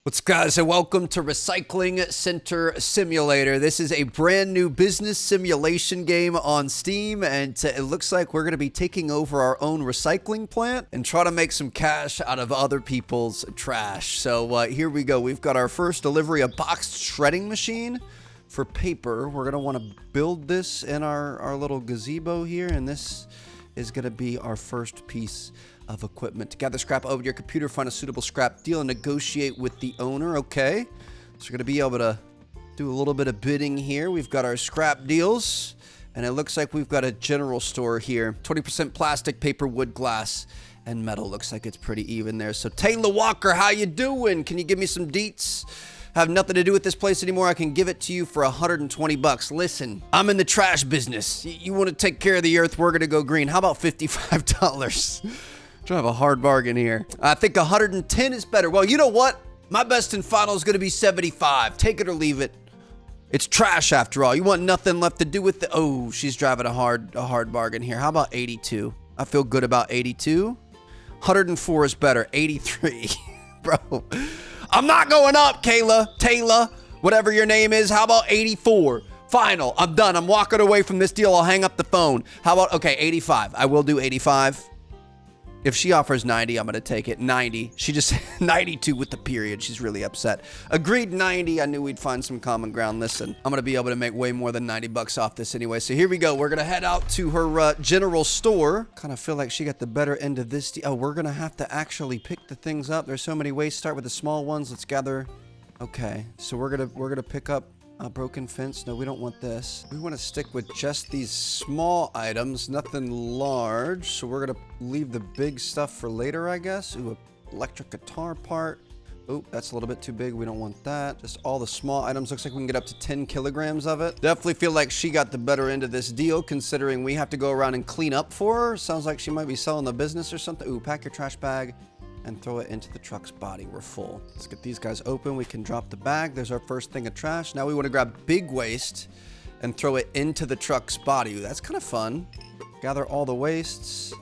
What's up, guys, and welcome to Recycling Center Simulator. This is a brand new business simulation game on Steam, and it looks like we're going to be taking over our own recycling plant and try to make some cash out of other people's trash. So here we go. We've got our first delivery, a boxed shredding machine for paper. We're going to want to build this in our little gazebo here, and this is going to be our first piece of equipment. To gather scrap over your computer, find a suitable scrap deal, and negotiate with the owner. Okay, so we're going to be able to do a little bit of bidding here. We've got our scrap deals, and it looks like we've got a general store here. 20% plastic, paper, wood, glass, and metal. Looks like it's pretty even there. So Taylor Walker, how you doing? Can you give me some deets? I have nothing to do with this place anymore. I can give it to you for 120 bucks. Listen, I'm in the trash business. You want to take care of the earth? We're going to go green. How about $55? Trying to have a hard bargain here. I think 110 is better. Well, you know what? My best and final is going to be 75. Take it or leave it. It's trash after all. You want nothing left to do with it. Oh, she's driving a hard bargain here. How about 82? I feel good about 82. 104 is better. 83. Bro, I'm not going up, Kayla, Taylor, whatever your name is. How about 84? Final. I'm done. I'm walking away from this deal. I'll hang up the phone. How about, okay, 85. I will do 85. If she offers 90, I'm going to take it. 90. She just 92 with the period. She's really upset. Agreed 90. I knew we'd find some common ground. Listen, I'm going to be able to make way more than 90 bucks off this anyway. So here we go. We're going to head out to her general store. Kind of feel like she got the better end of this deal. Oh, we're going to have to actually pick the things up. There's so many ways. Start with the small ones. Let's gather. Okay. So we're going to pick up a broken fence. No, we don't want this. We want to stick with just these small items, nothing large. So we're going to leave the big stuff for later, I guess. Ooh, electric guitar part. Oh, that's a little bit too big. We don't want that. Just all the small items. Looks like we can get up to 10 kilograms of it. Definitely feel like she got the better end of this deal, considering we have to go around and clean up for her. Sounds like she might be selling the business or something. Ooh, pack your trash bag and throw it into the truck's body. We're full. Let's get these guys open. We can drop the bag. There's our first thing of trash. Now we want to grab big waste and throw it into the truck's body. Ooh, that's kind of fun. Gather all the wastes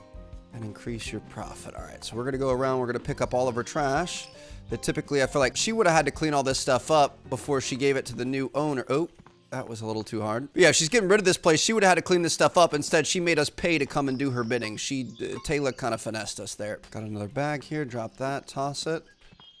and increase your profit. All right, so we're going to go around. We're going to pick up all of her trash that typically I feel like she would have had to clean all this stuff up before she gave it to the new owner. Oh, that was a little too hard. Yeah, she's getting rid of this place. She would have had to clean this stuff up. Instead, she made us pay to come and do her bidding. Taylor kind of finessed us there. Got another bag here. Drop that. Toss it.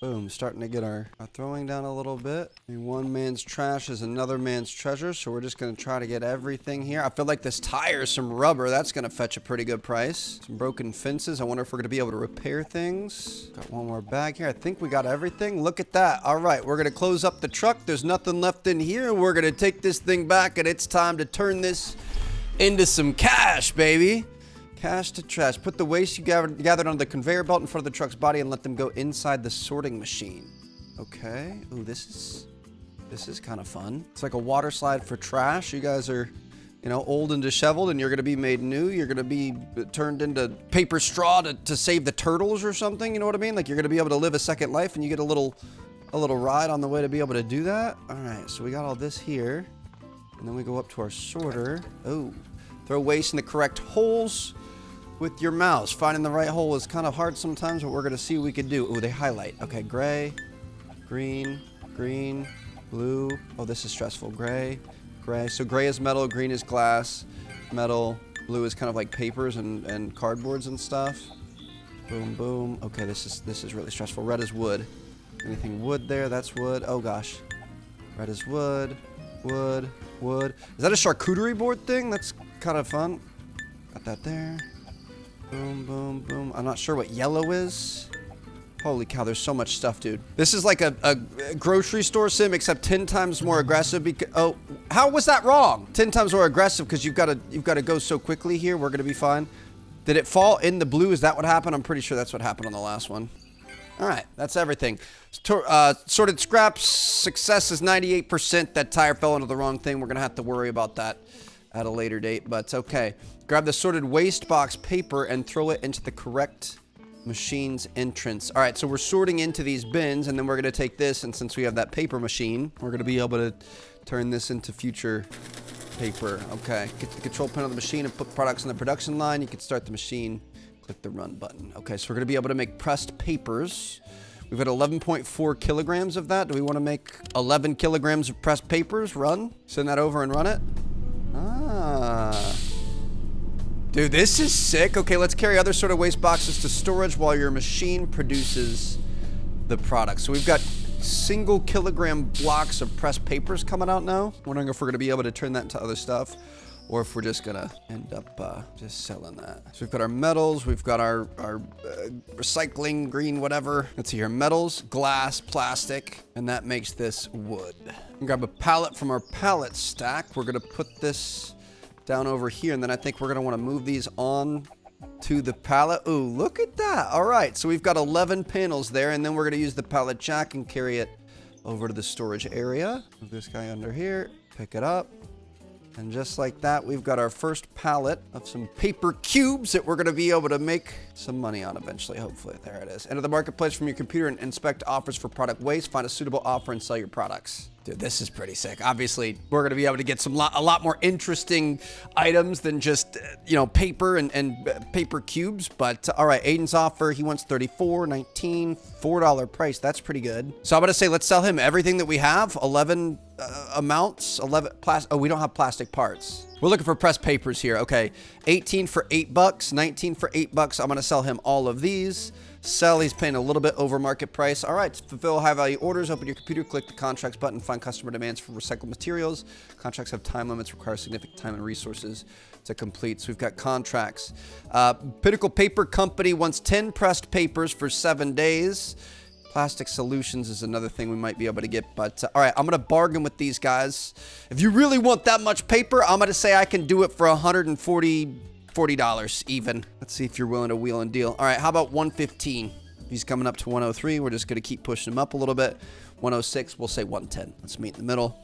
Boom. Starting to get our throwing down a little bit. I mean, one man's trash is another man's treasure. So we're just going to try to get everything here. I feel like this tire is some rubber. That's going to fetch a pretty good price. Some broken fences. I wonder if we're going to be able to repair things. Got one more bag here. I think we got everything. Look at that. All right. We're going to close up the truck. There's nothing left in here. We're going to take this thing back, and it's time to turn this into some cash, baby. Cash to trash. Put the waste you gathered on the conveyor belt in front of the truck's body and let them go inside the sorting machine. Okay. Ooh, this is kind of fun. It's like a water slide for trash. You guys are, you know, old and disheveled, and you're going to be made new. You're going to be turned into paper straw to save the turtles or something. You know what I mean? Like you're going to be able to live a second life, and you get a little ride on the way to be able to do that. All right. So we got all this here, and then we go up to our sorter. Oh, throw waste in the correct holes with your mouse. Finding the right hole is kind of hard sometimes, but we're going to see what we can do. Oh, they highlight. Okay, gray, green, green, blue. Oh, this is stressful. Gray, gray. So gray is metal, green is glass, metal, blue is kind of like papers and cardboards and stuff. Boom, boom. Okay, this is really stressful. Red is wood. Anything wood there? That's wood. Oh, gosh. Red is wood, wood, wood. Is that a charcuterie board thing? That's kind of fun. Got that there. Boom, boom, boom. I'm not sure what yellow is. Holy cow, there's so much stuff, dude. This is like a grocery store sim, except 10 times more aggressive. Oh, how was that wrong? 10 times more aggressive because you've got to go so quickly here. We're gonna be fine. Did it fall in the blue? Is that what happened? I'm pretty sure that's what happened on the last one. All right, that's everything. Sorted scraps. Success is 98%. That tire fell into the wrong thing. We're gonna have to worry about that at a later date, but okay. Grab the sorted waste box paper and throw it into the correct machine's entrance. All right, so we're sorting into these bins, and then we're going to take this, and since we have that paper machine, we're going to be able to turn this into future paper. Okay, get the control pin on the machine and put products on the production line. You can start the machine, click the run button. Okay, so we're going to be able to make pressed papers, We've got 11.4 kilograms of that. Do we want to make 11 kilograms of pressed papers? Run. Send that over and run it. Ah. Dude, this is sick. Okay, let's carry other sort of waste boxes to storage while your machine produces the product. So we've got single kilogram blocks of pressed papers coming out now. Wondering if we're going to be able to turn that into other stuff, or if we're just gonna end up just selling that. So we've got our metals, we've got our recycling, green, whatever. Let's see here, metals, glass, plastic, and that makes this wood. Grab a pallet from our pallet stack. We're gonna put this down over here, and then I think we're gonna wanna move these on to the pallet. Ooh, look at that. All right, so we've got 11 panels there, and then we're gonna use the pallet jack and carry it over to the storage area. Move this guy under here, pick it up. And just like that, we've got our first pallet of some paper cubes that we're going to be able to make some money on eventually, hopefully. There it is. Enter the marketplace from your computer and inspect offers for product waste. Find a suitable offer and sell your products. Dude, this is pretty sick. Obviously, we're going to be able to get a lot more interesting items than just, paper and paper cubes. But all right, Aiden's offer, he wants $34.19, $4 price. That's pretty good. So I'm going to say, let's sell him everything that we have. 11 amounts, 11 plastic. Oh, we don't have plastic parts. We're looking for pressed papers here. Okay, 18 for $8, 19 for $8. I'm going to sell him all of these. Sell, he's paying a little bit over market price. All right, to fulfill high value orders, open your computer, click the contracts button, find customer demands for recycled materials. Contracts have time limits, require significant time and resources to complete. So we've got contracts. Pinnacle Paper Company wants 10 pressed papers for 7 days. Plastic Solutions is another thing we might be able to get. But all right, I'm going to bargain with these guys. If you really want that much paper, I'm going to say I can do it for $40 even. Let's see if you're willing to wheel and deal. All right, how about 115? He's coming up to 103. We're just going to keep pushing him up a little bit. 106, we'll say 110. Let's meet in the middle.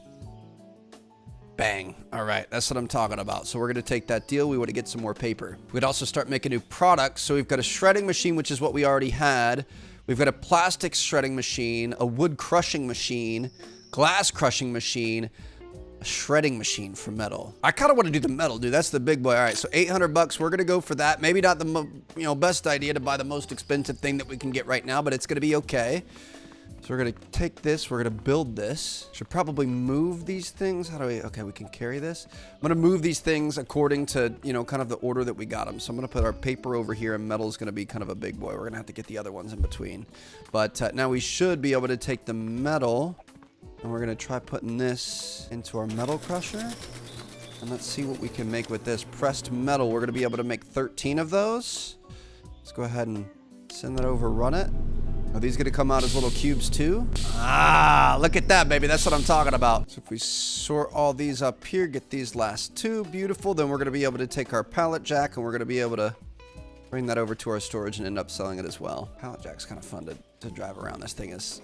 Bang. All right, that's what I'm talking about. So we're going to take that deal. We want to get some more paper. We'd also start making new products. So we've got a shredding machine, which is what we already had. We've got a plastic shredding machine, a wood crushing machine, glass crushing machine, a shredding machine for metal. I kind of want to do the metal, dude. That's the big boy. All right, so $800. We're going to go for that. Maybe not the best idea to buy the most expensive thing that we can get right now, but it's going to be okay. So we're going to take this. We're going to build this. Should probably move these things. How do we? Okay, we can carry this. I'm going to move these things according to, kind of the order that we got them. So I'm going to put our paper over here, and metal is going to be kind of a big boy. We're going to have to get the other ones in between. But now we should be able to take the metal, and we're going to try putting this into our metal crusher. And let's see what we can make with this. Pressed metal, we're going to be able to make 13 of those. Let's go ahead and send that over, run it. Are these going to come out as little cubes too? Ah, look at that, baby. That's what I'm talking about. So if we sort all these up here, get these last two, beautiful. Then we're going to be able to take our pallet jack, and we're going to be able to bring that over to our storage and end up selling it as well. Pallet jack's kind of fun to drive around. This thing is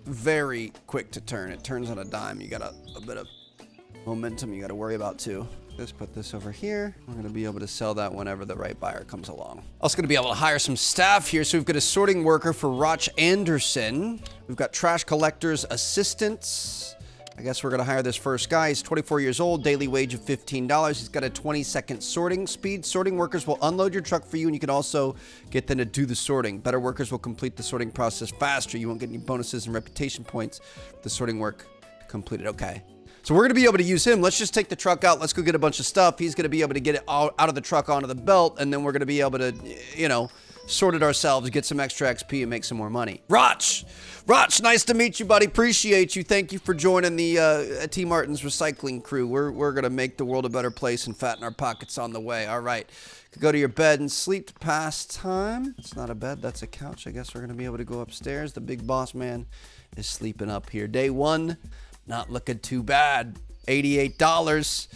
very quick to turn. It turns on a dime. You got a bit of momentum you got to worry about too. Let's put this over here. We're going to be able to sell that whenever the right buyer comes along. Also going to be able to hire some staff here. So we've got a sorting worker for Roch Anderson. We've got trash collectors assistants. I guess we're going to hire this first guy. He's 24 years old, daily wage of $15. He's got a 20-second sorting speed. Sorting workers will unload your truck for you, and you can also get them to do the sorting. Better workers will complete the sorting process faster. You won't get any bonuses and reputation points for the sorting work completed. Okay. So we're going to be able to use him. Let's just take the truck out. Let's go get a bunch of stuff. He's going to be able to get it out of the truck onto the belt, and then we're going to be able to, sort it ourselves, get some extra XP, and make some more money. Roch, nice to meet you, buddy. Appreciate you. Thank you for joining the T. Martin's recycling crew. We're going to make the world a better place and fatten our pockets on the way. All right. Go to your bed and sleep to pass time. It's not a bed. That's a couch. I guess we're going to be able to go upstairs. The big boss man is sleeping up here. Day one. Not looking too bad. $88,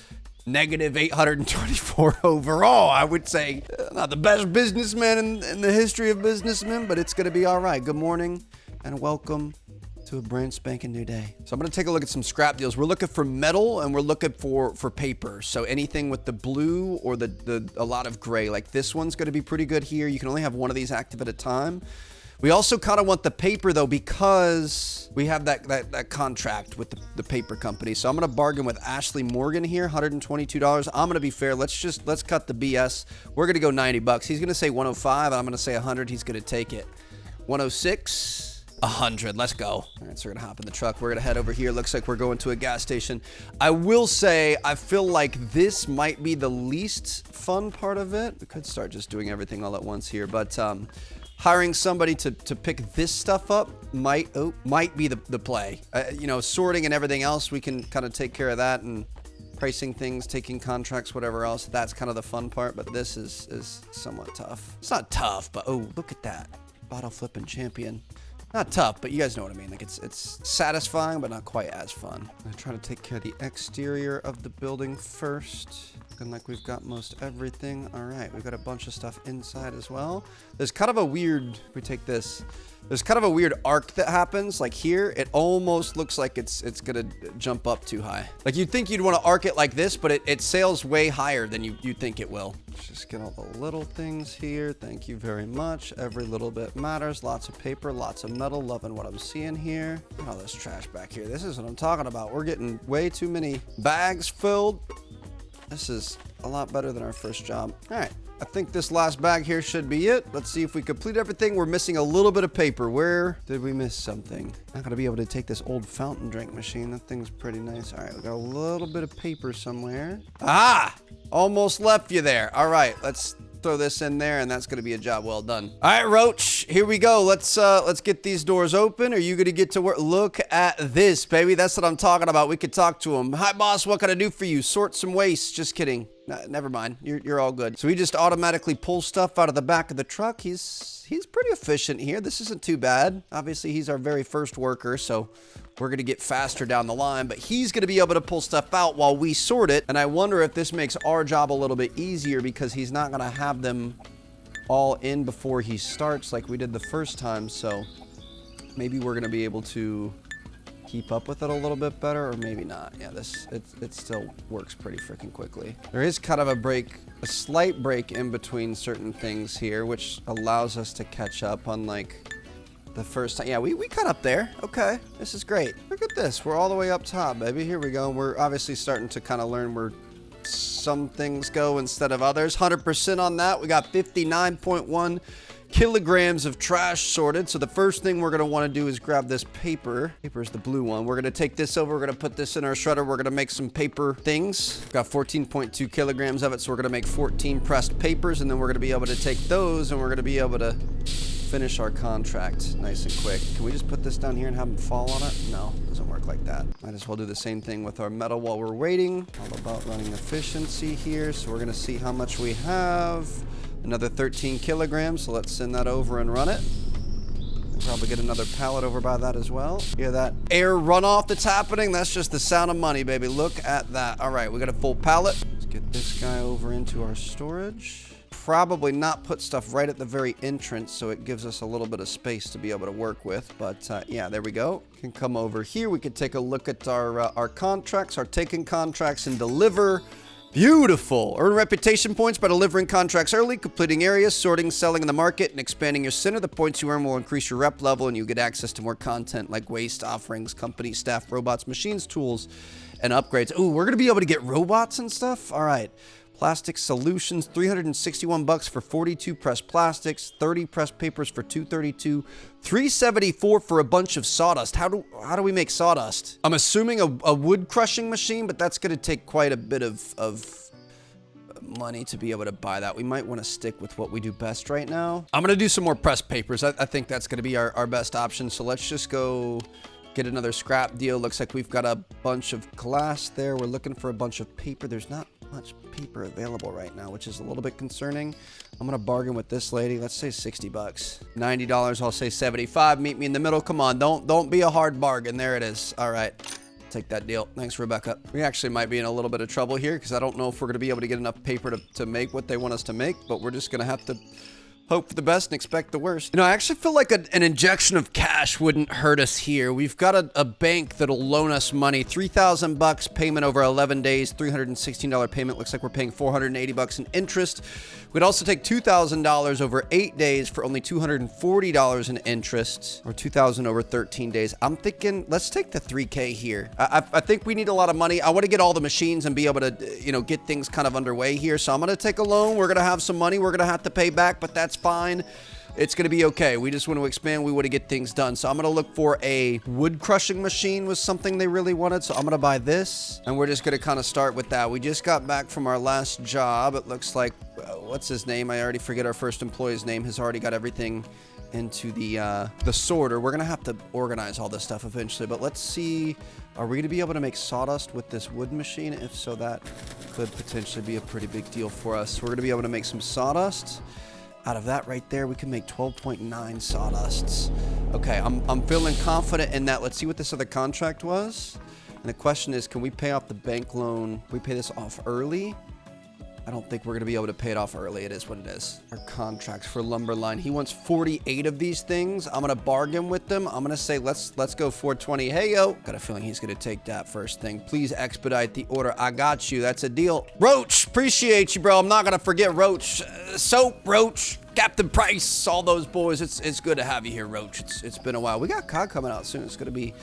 negative 824 overall. I would say not the best businessman in the history of businessmen, but it's going to be all right. Good morning and welcome to a brand spanking new day. So I'm going to take a look at some scrap deals. We're looking for metal and we're looking for paper. So anything with the blue or a lot of gray, like this one's going to be pretty good here. You can only have one of these active at a time. We also kind of want the paper though, because we have that contract with the paper company. So I'm going to bargain with Ashley Morgan here, $122. I'm going to be fair. Let's cut the BS. We're going to go $90. He's going to say 105. I'm going to say 100. He's going to take it. 106. 100. Let's go. All right, so we're gonna hop in the truck. We're gonna head over here. Looks like we're going to a gas station. I will say, I feel like this might be the least fun part of it. We could start just doing everything all at once here, but hiring somebody to pick this stuff up might be the play. You know, sorting and everything else, we can kind of take care of that, and pricing things, taking contracts, whatever else. That's kind of the fun part, but this is somewhat tough. It's not tough, but oh, look at that. Bottle flipping champion. Not tough, but you guys know what I mean. Like, it's satisfying, but not quite as fun. I'm gonna try to take care of the exterior of the building first. Looking like we've got most everything. All right, we've got a bunch of stuff inside as well. There's kind of a weird, if we take this, there's kind of a weird arc that happens. Like here, it almost looks like it's gonna jump up too high. Like you'd think you'd want to arc it like this, but it sails way higher than you think it will. Let's just get all the little things here. Thank you very much. Every little bit matters. Lots of paper, lots of metal. Loving what I'm seeing here. Look at all this trash back here. This is what I'm talking about. We're getting way too many bags filled. This is a lot better than our first job. All right, I think this last bag here should be it. Let's see if we complete everything. We're missing a little bit of paper. Where did we miss something? Not gonna be able to take this old fountain drink machine. That thing's pretty nice. All right, we got a little bit of paper somewhere. Ah, almost left you there. All right, let's throw this in there, and that's gonna be a job well done. All right, Roach, here we go. Let's get these doors open. Are you gonna get to work? Look at this, baby. That's what I'm talking about. We could talk to him. Hi, boss. What can I do for you? Sort some waste. Just kidding. Never mind. You're all good. So we just automatically pull stuff out of the back of the truck. He's pretty efficient here. This isn't too bad. Obviously, he's our very first worker, so we're going to get faster down the line, but he's going to be able to pull stuff out while we sort it. And I wonder if this makes our job a little bit easier because he's not going to have them all in before he starts like we did the first time. So maybe we're going to be able to keep up with it a little bit better, or maybe not. Yeah, it still works pretty freaking quickly. There is kind of a slight break in between certain things here, which allows us to catch up on like the first time. Yeah, we cut up there. Okay, this is great. Look at this. We're all the way up top, baby. Here we go. We're obviously starting to kind of learn where some things go instead of others. 100% on that. We got 59.1 kilograms of trash sorted. So the first thing we're going to want to do is grab this paper. Paper is the blue one. We're going to take this over. We're going to put this in our shredder. We're going to make some paper things. We've got 14.2 kilograms of it. So we're going to make 14 pressed papers, and then we're going to be able to take those and we're going to be able to finish our contract nice and quick. Can we just put this down here and have them fall on it? No, doesn't work like that. Might as well do the same thing with our metal while we're waiting. All about running efficiency here. So we're going to see how much we have. Another 13 kilograms, so let's send that over and run it. We'll probably get another pallet over by that as well. Hear that air runoff that's happening? That's just the sound of money, baby. Look at that. All right, we got a full pallet. Let's get this guy over into our storage. Probably not put stuff right at the very entrance, so it gives us a little bit of space to be able to work with. But yeah, there we go. Can come over here. We can take a look at our contracts, our taken contracts, and deliver. Beautiful. Earn reputation points by delivering contracts early, completing areas, sorting, selling in the market, and expanding your center. The points you earn will increase your rep level, and you get access to more content like waste offerings, company, staff, robots, machines, tools, and upgrades. Ooh, we're going to be able to get robots and stuff? All right. Plastic solutions, $361 for 42 pressed plastics, 30 pressed papers for $232, $374 for a bunch of sawdust. How do we make sawdust? I'm assuming a wood crushing machine, but that's going to take quite a bit of money to be able to buy that. We might want to stick with what we do best right now. I'm going to do some more pressed papers. I think that's going to be our best option. So let's just go get another scrap deal. Looks like we've got a bunch of glass there. We're looking for a bunch of paper. There's not much paper available right now, which is a little bit concerning. I'm gonna bargain with this lady. Let's say $60. $90. I'll say 75. Meet me in the middle. Come on, don't be a hard bargain. There it is. All right, take that deal. Thanks, Rebecca. We actually might be in a little bit of trouble here because I don't know if we're gonna be able to get enough paper to make what they want us to make, but we're just gonna have to hope for the best and expect the worst. You know, I actually feel like an injection of cash wouldn't hurt us here. We've got a bank that'll loan us money. $3,000 payment over 11 days, $316 payment. Looks like we're paying $480 in interest. We'd also take $2,000 over 8 days for only $240 in interest, or $2,000 over 13 days. I'm thinking, let's take the 3K here. I think we need a lot of money. I want to get all the machines and be able to, you know, get things kind of underway here. So I'm going to take a loan. We're going to have some money we're going to have to pay back, but that's fine. It's going to be okay. We just want to expand. We want to get things done. So I'm going to look for a wood crushing machine was something they really wanted. So I'm going to buy this, and we're just going to kind of start with that. We just got back from our last job. It looks like, what's his name? I already forget our first employee's name. Has already got everything into the sorter. We're going to have to organize all this stuff eventually, but let's see. Are we going to be able to make sawdust with this wood machine? If so, that could potentially be a pretty big deal for us. We're going to be able to make some sawdust. Out of that right there, we can make 12.9 sawdusts. Okay, I'm feeling confident in that. Let's see what this other contract was. And the question is, can we pay off the bank loan? Can we pay this off early? I don't think we're going to be able to pay it off early. It is what it is. Our contracts for Lumberline. He wants 48 of these things. I'm going to bargain with them. I'm going to say, let's go 420. Hey, yo. Got a feeling he's going to take that first thing. Please expedite the order. I got you. That's a deal. Roach, appreciate you, bro. I'm not going to forget Roach. Soap, Roach, Captain Price, all those boys. It's good to have you here, Roach. It's been a while. We got COD coming out soon. It's going to be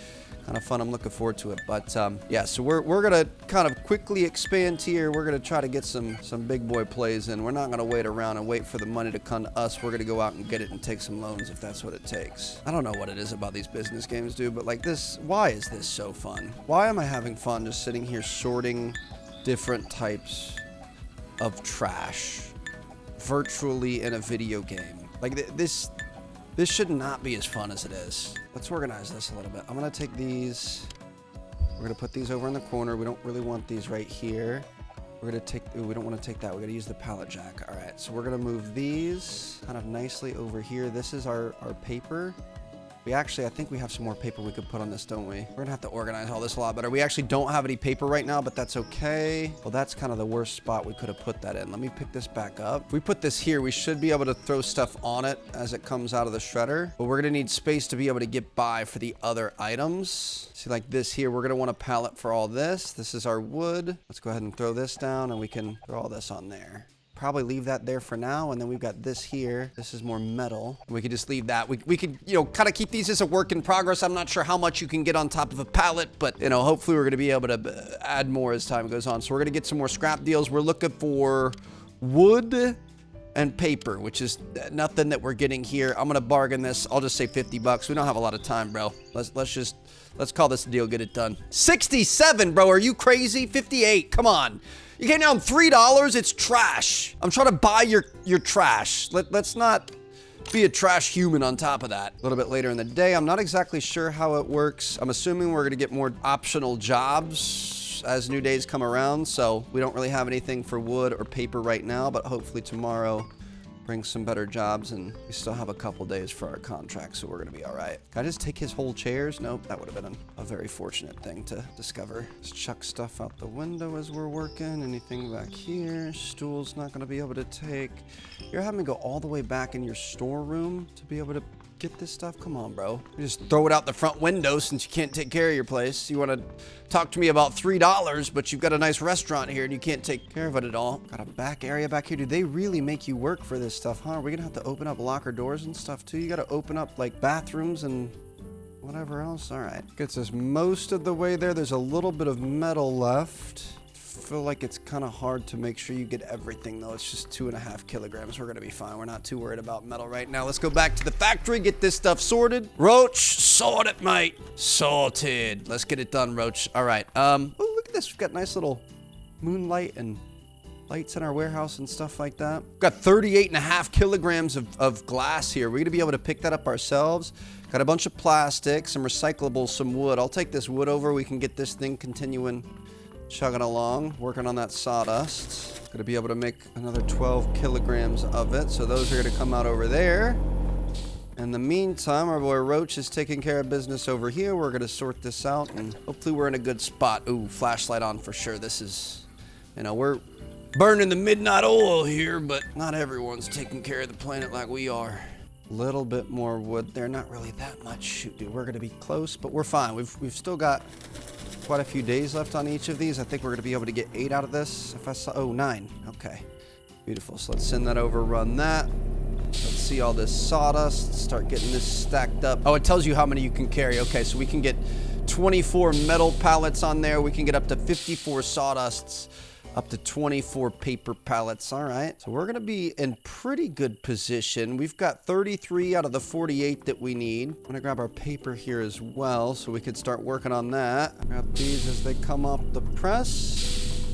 kind of fun. I'm looking forward to it. But yeah, so we're gonna kind of quickly expand here. We're gonna try to get some big boy plays in. We're not gonna wait around and wait for the money to come to us. We're gonna go out and get it and take some loans if that's what it takes. I don't know what it is about these business games, dude, but like this, why is this so fun? Why am I having fun just sitting here sorting different types of trash virtually in a video game? Like this should not be as fun as it is. Let's organize this a little bit. I'm gonna take these. We're gonna put these over in the corner. We don't really want these right here. We're gonna take, we don't want to take that. We're gonna use the pallet jack. All right, so we're gonna move these kind of nicely over here. This is our paper. We actually, I think we have some more paper we could put on this, don't we? We're gonna have to organize all this a lot better. We actually don't have any paper right now, but that's okay. Well, that's kind of the worst spot we could have put that in. Let me pick this back up. If we put this here, we should be able to throw stuff on it as it comes out of the shredder. But we're gonna need space to be able to get by for the other items. See, like this here, we're gonna want a pallet for all this. This is our wood. Let's go ahead and throw this down, and we can throw all this on there. Probably leave that there for now, and then we've got this here. This is more metal. We could just leave that. We could, you know, kind of keep these as a work in progress. I'm not sure how much you can get on top of a pallet, but, you know, hopefully we're going to be able to add more as time goes on. So we're going to get some more scrap deals. We're looking for wood and paper, which is nothing that we're getting here. I'm going to bargain this. I'll just say 50 bucks. We don't have a lot of time, bro. Let's call this a deal. Get it done. 67, bro. Are you crazy? 58. Come on. You came down $3. It's trash. I'm trying to buy your trash. Let's not be a trash human on top of that. A little bit later in the day, I'm not exactly sure how it works. I'm assuming we're gonna get more optional jobs as new days come around. So we don't really have anything for wood or paper right now, but hopefully tomorrow brings some better jobs, and we still have a couple days for our contract, so we're gonna be all right. Can I just take his whole chairs? Nope, that would have been a very fortunate thing to discover. Let's chuck stuff out the window as we're working. Anything back here? Stool's not gonna be able to take. You're having me go all the way back in your storeroom to be able to get this stuff? Come on, bro. You just throw it out the front window since you can't take care of your place. You want to talk to me about $3, but you've got a nice restaurant here and you can't take care of it at all. Got a back area back here. Do they really make you work for this stuff, huh? Are we gonna have to open up locker doors and stuff too? You gotta open up like bathrooms and whatever else. All right, gets us most of the way there. There's a little bit of metal left. Feel like it's kind of hard to make sure you get everything though. It's just 2.5 kilograms. We're gonna be fine. We're not too worried about metal right now. Let's go back to the factory, get this stuff sorted. Roach, sort it, mate. Sorted. Let's get it done, Roach. All right. Oh, look at this. We've got nice little moonlight and lights in our warehouse and stuff like that. We've got 38.5 kilograms of glass here. We're gonna be able to pick that up ourselves. Got a bunch of plastic, some recyclables, some wood. I'll take this wood over. We can get this thing continuing chugging along, working on that sawdust. Gonna be able to make another 12 kilograms of it, so those are gonna come out over there. In the meantime, our boy Roach is taking care of business over here. We're gonna sort this out, and hopefully we're in a good spot. Ooh, flashlight on for sure. This is, you know, we're burning the midnight oil here, but not everyone's taking care of the planet like we are. Little bit more wood there, not really that much. Shoot, dude, we're gonna be close, but we're fine. We've still got quite a few days left on each of these. I think we're gonna be able to get 8 out of this. If I saw, oh, 9. Okay, beautiful. So let's send that over, run that. Let's see all this sawdust, start getting this stacked up. Oh, it tells you how many you can carry. Okay, so we can get 24 metal pallets on there. We can get up to 54 sawdusts. Up to 24 paper pallets. All right. So we're going to be in pretty good position. We've got 33 out of the 48 that we need. I'm going to grab our paper here as well so we could start working on that. Grab these as they come off the press.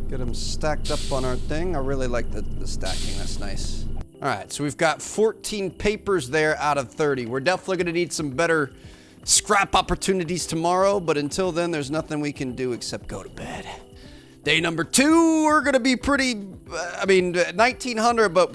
Get them stacked up on our thing. I really like the stacking. That's nice. All right. So we've got 14 papers there out of 30. We're definitely going to need some better scrap opportunities tomorrow. But until then, there's nothing we can do except go to bed. Day number 2, we're going to be pretty, 1,900, but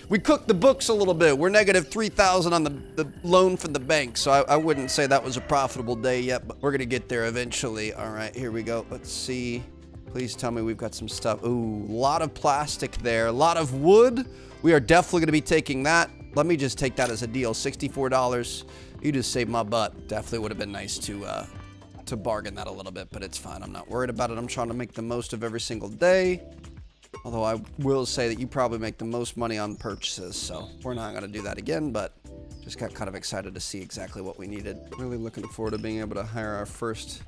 we cooked the books a little bit. We're negative 3,000 on the loan from the bank, so I wouldn't say that was a profitable day yet, but we're going to get there eventually. All right, here we go. Let's see. Please tell me we've got some stuff. Ooh, a lot of plastic there, a lot of wood. We are definitely going to be taking that. Let me just take that as a deal. $64. You just saved my butt. Definitely would have been nice to bargain that a little bit, but it's fine. I'm not worried about it. I'm trying to make the most of every single day. Although I will say that you probably make the most money on purchases, so we're not going to do that again, but just got kind of excited to see exactly what we needed. Really looking forward to being able to hire our first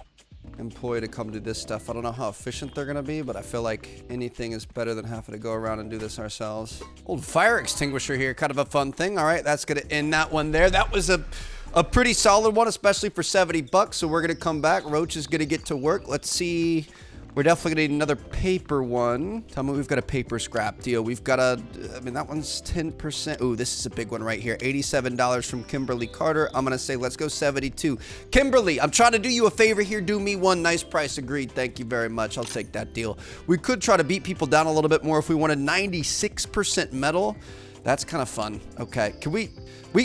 employee to come do this stuff. I don't know how efficient they're going to be, but I feel like anything is better than having to go around and do this ourselves. Old fire extinguisher here, kind of a fun thing. All right, that's going to end that one there. That was a pretty solid one, especially for 70 bucks. So we're going to come back. Roach is going to get to work. Let's see. We're definitely going to need another paper one. Tell me we've got a paper scrap deal. We've got that one's 10%. Ooh, this is a big one right here. $87 from Kimberly Carter. I'm going to say, let's go 72. Kimberly, I'm trying to do you a favor here. Do me one. Nice price. Agreed. Thank you very much. I'll take that deal. We could try to beat people down a little bit more if we wanted 96% metal. That's kind of fun. Okay. Can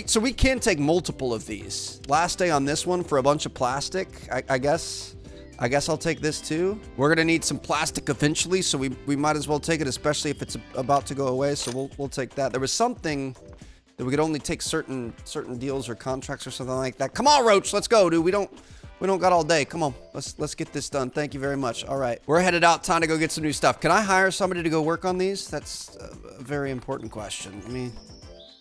so we can take multiple of these. Last day on this one for a bunch of plastic. I guess I'll take this too. We're gonna need some plastic eventually, so we might as well take it, especially if it's about to go away. So we'll take that. There was something that we could only take certain deals or contracts or something like that. Come on, Roach, let's go, dude. We don't got all day. Come on, let's get this done. Thank you very much. All right, we're headed out. Time to go get some new stuff. Can I hire somebody to go work on these? That's a very important question. Let me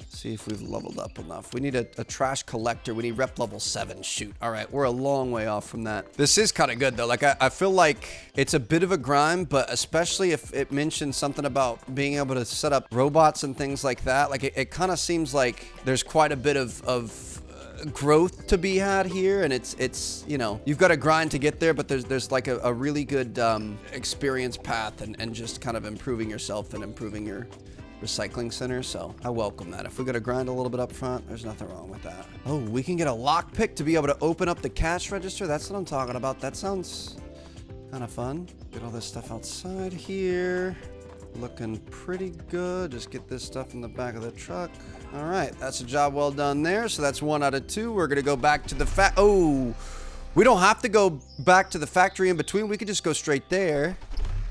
see if we've leveled up enough. We need a trash collector. We need rep level 7. Shoot. All right, we're a long way off from that. This is kind of good though. Like I feel like it's a bit of a grind, but especially if it mentions something about being able to set up robots and things like that. Like it kind of seems like there's quite a bit of growth to be had here, and it's you know, you've got to grind to get there, but there's like a really good experience path and just kind of improving yourself and improving your recycling center. So I welcome that. If we got to grind a little bit up front, there's nothing wrong with that. Oh, we can get a lockpick to be able to open up the cash register. That's what I'm talking about. That sounds kind of fun. Get all this stuff outside here. Looking pretty good. Just get this stuff in the back of the truck. All right, that's a job well done there. So that's 1 out of 2. We're gonna go back to the oh, we don't have to go back to the factory in between. We could just go straight there.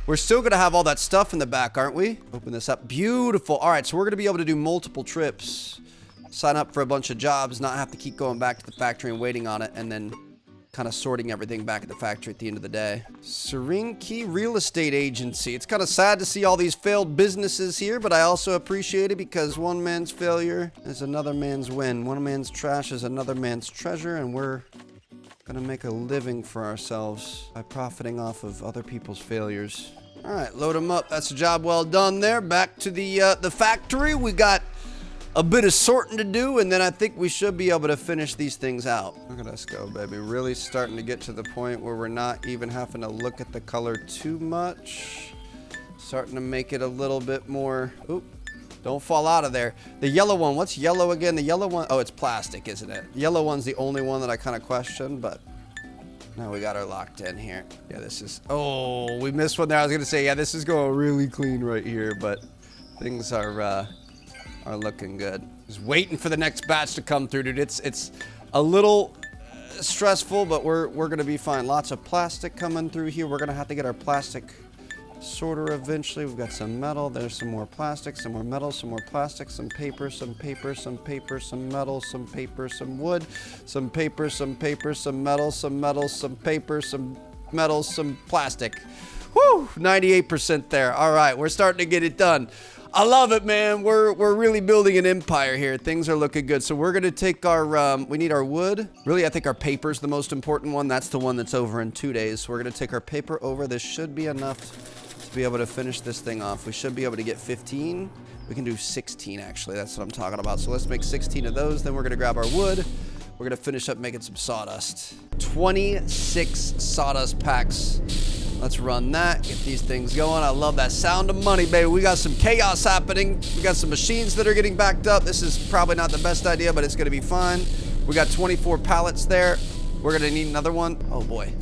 We're still going to have all that stuff in the back, aren't we? Open this up. Beautiful. All right, so we're going to be able to do multiple trips, sign up for a bunch of jobs, not have to keep going back to the factory and waiting on it, and then kind of sorting everything back at the factory at the end of the day. Serene Key Real Estate Agency. It's kind of sad to see all these failed businesses here, but I also appreciate it because one man's failure is another man's win. One man's trash is another man's treasure, and we're gonna make a living for ourselves by profiting off of other people's failures. All right, load them up. That's a job well done there. Back to the factory. We got a bit of sorting to do, and then I think we should be able to finish these things out. Look at us go, baby. Really starting to get to the point where we're not even having to look at the color too much. Starting to make it a little bit more. Oop. Don't fall out of there. The yellow one, what's yellow again? The yellow one, oh, it's plastic, isn't it? The yellow one's the only one that I kind of question, but now we got her locked in here. Yeah, this is, oh, we missed one there. I was gonna say, yeah, this is going really clean right here, but things are looking good. Just waiting for the next batch to come through, dude. It's a little stressful, but we're gonna be fine. Lots of plastic coming through here. We're gonna have to get our plastic sorter eventually. We've got some metal. There's some more plastic, some more metal, some more plastic, some paper, some paper, some paper, some metal, some paper, some wood, some paper, some paper, some metal, some metal, some paper, some metal, some plastic. Woo! 98% there. All right, we're starting to get it done. I love it, man. We're really building an empire here. Things are looking good. So we're gonna take our we need our wood. Really, I think our paper's the most important one. That's the one that's over in 2 days. So we're gonna take our paper over. This should be enough to to be able to finish this thing off. We should be able to get 15. We can do 16, actually. That's what I'm talking about. So let's make 16 of those. Then we're going to grab our wood. We're going to finish up making some sawdust. 26 sawdust packs. Let's run that. Get these things going. I love that sound of money, baby. We got some chaos happening. We got some machines that are getting backed up. This is probably not the best idea, but it's going to be fine. We got 24 pallets there. We're going to need another one. Oh, boy.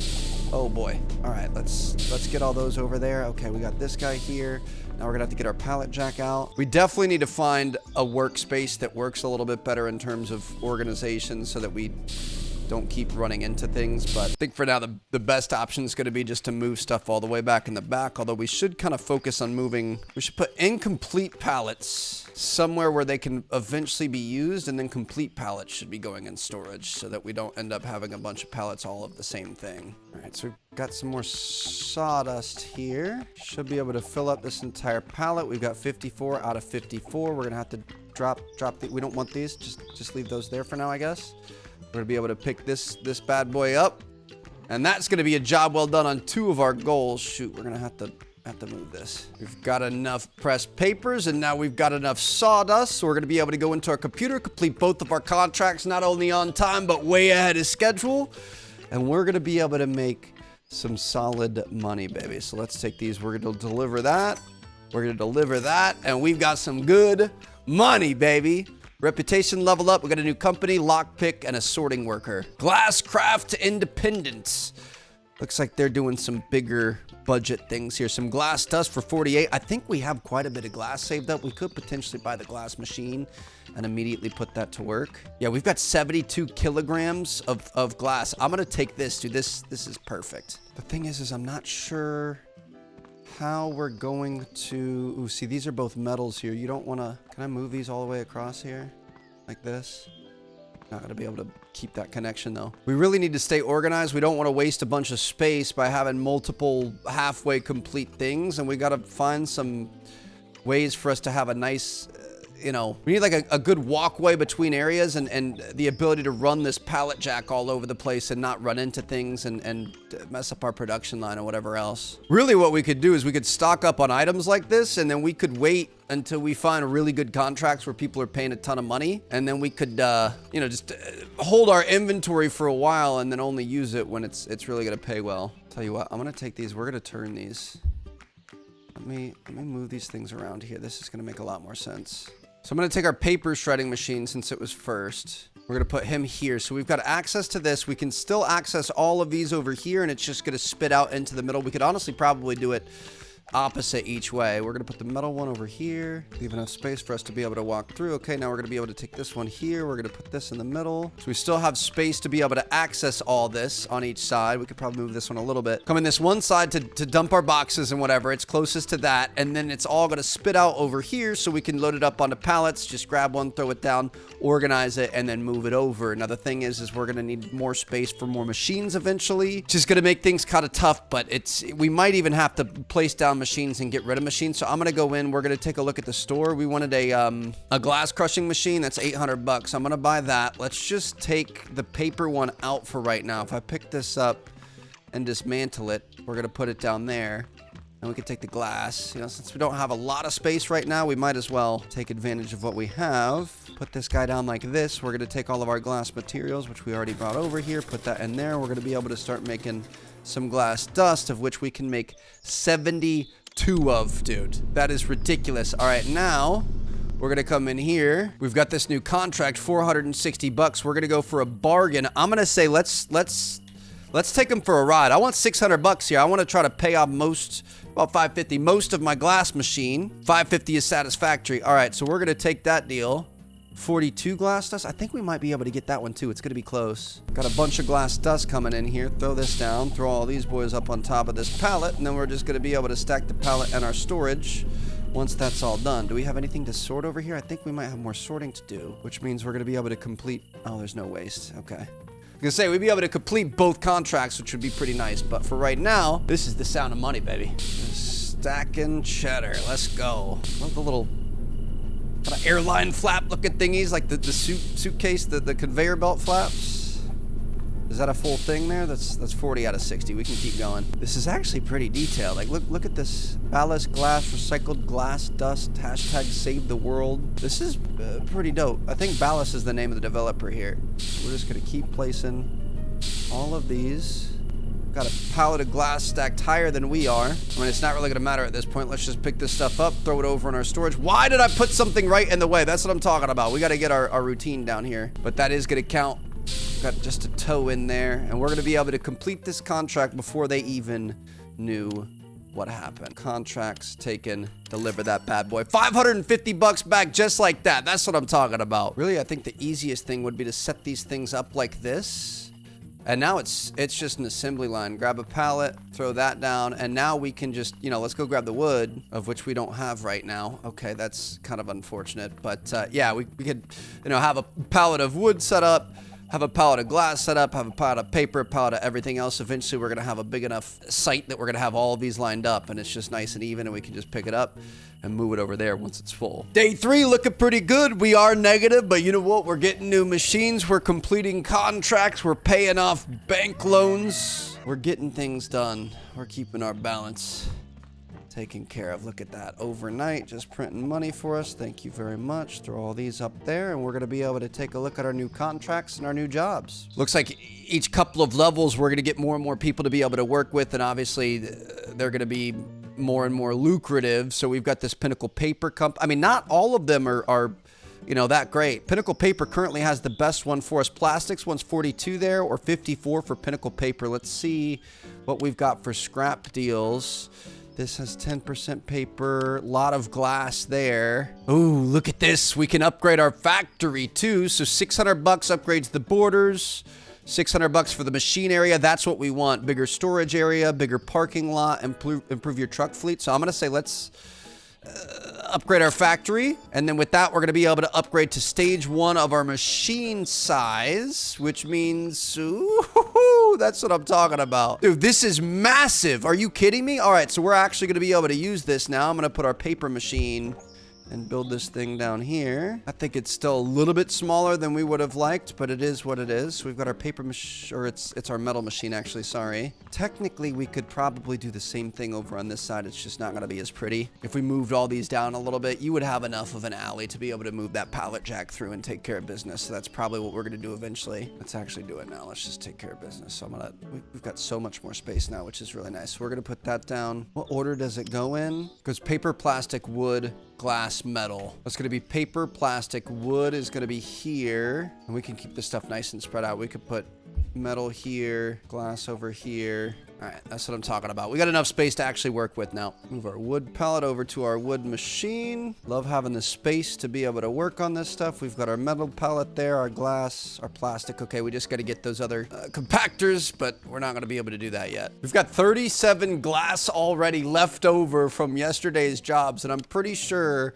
Oh, boy. All right, let's get all those over there. Okay, we got this guy here. Now we're gonna have to get our pallet jack out. We definitely need to find a workspace that works a little bit better in terms of organization so that we don't keep running into things. But I think for now, the best option is gonna be just to move stuff all the way back in the back, although we should kind of focus on moving. We should put incomplete pallets somewhere where they can eventually be used, and then complete pallets should be going in storage so that we don't end up having a bunch of pallets all of the same thing. All right, so we've got some more sawdust here. Should be able to fill up this entire pallet. We've got 54 out of 54. We're gonna have to drop the, we don't want these, just leave those there for now, I guess. We're gonna be able to pick this bad boy up, and that's gonna be a job well done on 2 of our goals. Shoot, we're gonna have to move this. We've got enough pressed papers, and now we've got enough sawdust, so we're going to be able to go into our computer, complete both of our contracts, not only on time, but way ahead of schedule. And we're going to be able to make some solid money, baby. So let's take these. We're going to deliver that. We're going to deliver that, and we've got some good money, baby. Reputation level up. We got a new company, lockpick, and a sorting worker. Glasscraft Independence. Looks like they're doing some bigger budget things here. Some glass dust for 48. I think we have quite a bit of glass saved up. We could potentially buy the glass machine and immediately put that to work. Yeah, we've got 72 kilograms of glass. I'm gonna take this, dude. This is perfect. The thing is I'm not sure how we're going to... Ooh, see, these are both metals here. You don't wanna... Can I move these all the way across here? Like this? Not gonna be able to keep that connection though. We really need to stay organized. We don't want to waste a bunch of space by having multiple halfway complete things, and we gotta find some ways for us to have a nice, you know, we need like a good walkway between areas, and the ability to run this pallet jack all over the place and not run into things and mess up our production line or whatever else. Really what we could do is we could stock up on items like this, and then we could wait until we find really good contracts where people are paying a ton of money, and then we could, you know, just hold our inventory for a while and then only use it when it's really gonna pay well. Tell you what, I'm gonna take these. We're gonna turn these. Let me move these things around here. This is gonna make a lot more sense. So I'm gonna take our paper shredding machine since it was first. We're gonna put him here. So we've got access to this. We can still access all of these over here, and it's just gonna spit out into the middle. We could honestly probably do it opposite each way. We're gonna put the metal one over here, leave enough space for us to be able to walk through. Okay, now we're gonna be able to take this one here. We're gonna put this in the middle, so we still have space to be able to access all this on each side. We could probably move this one a little bit. Come in this one side to dump our boxes and whatever. It's closest to that, and then it's all gonna spit out over here so we can load it up onto pallets. Just grab one, throw it down, organize it, and then move it over. Now the thing is we're gonna need more space for more machines eventually, which is gonna make things kind of tough, but we might even have to place down machines and get rid of machines. So I'm gonna go in. We're gonna take a look at the store. We wanted a glass crushing machine. That's 800 bucks. I'm gonna buy that. Let's just take the paper one out for right now. If I pick this up and dismantle it, we're gonna put it down there, and we can take the glass. You know, since we don't have a lot of space right now, we might as well take advantage of what we have. Put this guy down like this. We're gonna take all of our glass materials, which we already brought over here, put that in there. We're gonna be able to start making some glass dust, of which we can make 72 of, dude. That is ridiculous. All right, now we're gonna come in here. We've got this new contract, 460 bucks. We're gonna go for a bargain. I'm gonna say let's take him for a ride. I want 600 bucks here. I want to try to pay off about 550, most of my glass machine. 550 is satisfactory. All right, so we're gonna take that deal. 42 glass dust. I think we might be able to get that one too. It's gonna be close. Got a bunch of glass dust coming in here. Throw this down, throw all these boys up on top of this pallet, and then we're just gonna be able to stack the pallet and our storage once that's all done. Do we have anything to sort over here? I think we might have more sorting to do, which means we're gonna be able to complete... Oh, there's no waste. Okay. I was gonna say, we'd be able to complete both contracts, which would be pretty nice, but for right now, this is the sound of money, baby. Stacking cheddar. Let's go. Love the little kind of airline flap looking thingies, like the suitcase, the conveyor belt flaps. Is that a full thing there? That's 40 out of 60. We can keep going. This is actually pretty detailed. Like, look at this. Ballast, glass, recycled glass, dust, hashtag save the world. This is pretty dope. I think Ballast is the name of the developer here. So we're just gonna keep placing all of these. Got a pallet of glass stacked higher than we are. I mean, it's not really gonna matter at this point. Let's just pick this stuff up, throw it over in our storage. Why did I put something right in the way? That's what I'm talking about. We gotta get our routine down here. But that is gonna count. Got just a toe in there, and we're gonna be able to complete this contract before they even knew what happened. Contracts taken, deliver that bad boy. 550 bucks back just like that. That's what I'm talking about. Really, I think the easiest thing would be to set these things up like this. And now it's just an assembly line. Grab a pallet, throw that down, and now we can just, you know, let's go grab the wood, of which we don't have right now. Okay, that's kind of unfortunate. But yeah, we could, you know, have a pallet of wood set up, have a pallet of glass set up, have a pallet of paper, a pallet of everything else. Eventually, we're going to have a big enough site that we're going to have all of these lined up, and it's just nice and even, and we can just pick it up and move it over there once it's full. Day 3 looking pretty good. We are negative, but you know what? We're getting new machines. We're completing contracts. We're paying off bank loans. We're getting things done. We're keeping our balance taken care of. Look at that. Overnight, just printing money for us. Thank you very much. Throw all these up there, and we're going to be able to take a look at our new contracts and our new jobs. Looks like each couple of levels, we're going to get more and more people to be able to work with, and obviously, they're going to be more and more lucrative. So we've got this Pinnacle Paper company. I mean, not all of them are you know, that great. Pinnacle Paper currently has the best one for us. Plastics one's 42 there, or 54 for Pinnacle Paper. Let's see what we've got for scrap deals. This has 10% paper, a lot of glass there. Ooh, look at this. We can upgrade our factory too. So 600 bucks upgrades the borders. 600 bucks for the machine area. That's what we want. Bigger storage area, bigger parking lot, improve your truck fleet. So I'm going to say let's upgrade our factory. And then with that, we're going to be able to upgrade to stage 1 of our machine size, which means, ooh, that's what I'm talking about. Dude, this is massive. Are you kidding me? All right, so we're actually going to be able to use this now. I'm going to put our paper machine and build this thing down here. I think it's still a little bit smaller than we would have liked, but it is what it is. So we've got our paper machine, or it's our metal machine actually, sorry. Technically, we could probably do the same thing over on this side. It's just not gonna be as pretty. If we moved all these down a little bit, you would have enough of an alley to be able to move that pallet jack through and take care of business. So that's probably what we're gonna do eventually. Let's actually do it now. Let's just take care of business. So we've got so much more space now, which is really nice. So we're gonna put that down. What order does it go in? It goes paper, plastic, wood, glass, metal. That's going to be paper, plastic, wood is going to be here. And we can keep this stuff nice and spread out. We could put metal here, glass over here. All right, that's what I'm talking about. We got enough space to actually work with now. Move our wood pallet over to our wood machine. Love having the space to be able to work on this stuff. We've got our metal pallet there, our glass, our plastic. Okay, we just got to get those other compactors, but we're not going to be able to do that yet. We've got 37 glass already left over from yesterday's jobs, and I'm pretty sure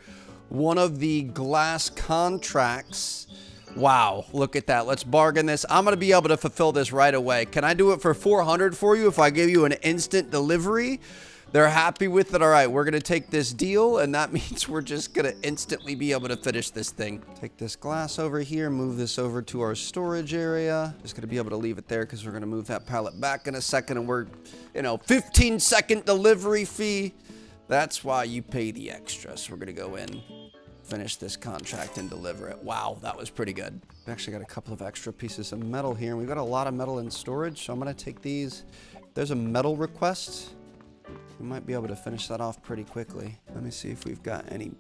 one of the glass contracts. Wow, look at that. Let's bargain this. I'm going to be able to fulfill this right away. Can I do it for 400 for you if I give you an instant delivery? They're happy with it. All right, we're going to take this deal, and that means we're just going to instantly be able to finish this thing. Take this glass over here, move this over to our storage area. Just going to be able to leave it there because we're going to move that pallet back in a second, and we're, 15-second delivery fee. That's why you pay the extra. So we're going to go in, finish this contract and deliver it. Wow, that was pretty good. We actually got a couple of extra pieces of metal here, and we've got a lot of metal in storage, so I'm going to take these. There's a metal request. We might be able to finish that off pretty quickly. Let me see if we've got any